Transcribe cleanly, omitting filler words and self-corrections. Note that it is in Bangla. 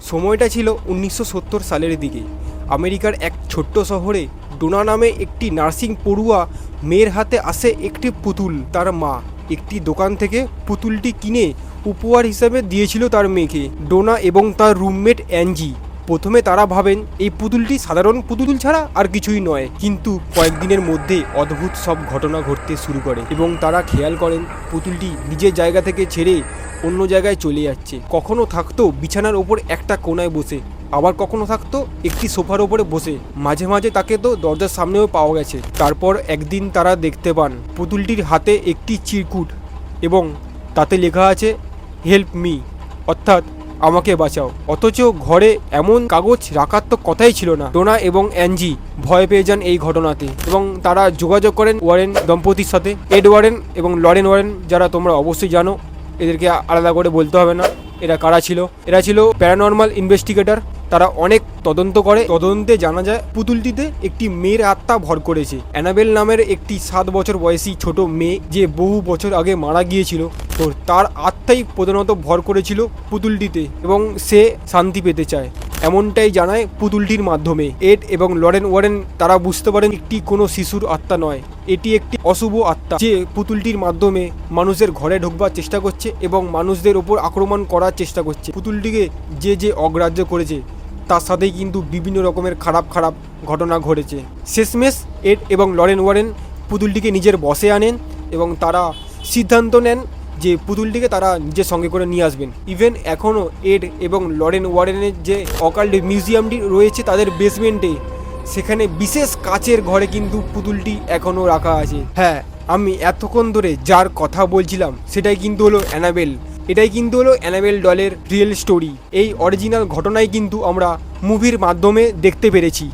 সময়টা ছিল 1970 সালের দিকে। আমেরিকার এক ছোট্ট শহরে ডোনা নামে একটি নার্সিং পড়ুয়া মেয়ের হাতে আসে একটি পুতুল। তার মা একটি দোকান থেকে পুতুলটি কিনে উপহার হিসেবে দিয়েছিল তার মেয়েকে। ডোনা এবং তার রুমমেট অ্যাঞ্জি প্রথমে তারা ভাবেন এই পুতুলটি সাধারণ পুতুল ছাড়া আর কিছুই নয়, কিন্তু কয়েকদিনের মধ্যে অদ্ভুত সব ঘটনা ঘটতে শুরু করে এবং তারা খেয়াল করেন পুতুলটি নিজের জায়গা থেকে ছেড়ে অন্য জায়গায় চলে যাচ্ছে। কখনো থাকতো বিছানার ওপর একটা কোনায় বসে, আবার কখনো থাকতো একটি সোফার ওপরে বসে, মাঝে মাঝে তাকে তো দরজার সামনেও পাওয়া গেছে। তারপর একদিন তারা দেখতে পান পুতুলটির হাতে একটি চিরকুট এবং তাতে লেখা আছে হেল্প মি, অর্থাৎ আমাকে বাঁচাও। অথচ ঘরে এমন কাগজ রাখার তো কথাই ছিল না। ডোনা এবং অ্যাঞ্জি ভয় পেয়ে যান এই ঘটনাতে এবং তারা যোগাযোগ করেন ওয়ারেন দম্পতির সাথে। এড ওয়ারেন এবং লরেন ওয়ারেন, যারা তোমরা অবশ্যই জানো, এদেরকে আলাদা করে বলতে হবে না এরা কারা ছিল। এরা ছিল প্যারানর্মাল ইনভেস্টিগেটর। তারা অনেক তদন্ত করে। তদন্তে জানা যায় পুতুলটিতে একটি মেয়ের আত্মা ভর করেছে। অ্যানাবেল নামের একটি 7 বছর বয়সী ছোট মেয়ে যে বহু বছর আগে মারা গিয়েছিল, তো তার আত্মাই প্রধানত ভর করেছিল পুতুলটিতে এবং সে শান্তি পেতে চায়, এমনটাই জানায় পুতুলটির মাধ্যমে। এড এবং লরেন ওয়ারেন তারা বুঝতে পারেন একটি কোনো শিশুর আত্মা নয়, এটি একটি অশুভ আত্মা যে পুতুলটির মাধ্যমে মানুষের ঘরে ঢুকবার চেষ্টা করছে এবং মানুষদের ওপর আক্রমণ করার চেষ্টা করছে। পুতুলটিকে যে অগ্রাহ্য করেছে তার সাথেই কিন্তু বিভিন্ন রকমের খারাপ খারাপ ঘটনা ঘটেছে। শেষমেশ এড এবং লরেন ওয়ারেন পুতুলটিকে নিজের বশে আনেন এবং তারা সিদ্ধান্ত নেন যে পুতুলটিকে তারা নিজের সঙ্গে করে নিয়ে আসবেন। ইভেন এখনও এড এবং লরেন ওয়ারেনের যে অকাল্ট মিউজিয়ামটি রয়েছে তাদের বেসমেন্টে, সেখানে বিশেষ কাচের ঘরে কিন্তু পুতুলটি এখনও রাখা আছে। হ্যাঁ, আমি এতক্ষণ ধরে যার কথা বলছিলাম সেটাই কিন্তু হলো অ্যানাবেল। এটাই কিন্তু হলো অ্যানাবেল ডলের রিয়েল স্টোরি। এই অরিজিনাল ঘটনাই কিন্তু আমরা মুভির মাধ্যমে দেখতে পেরেছি।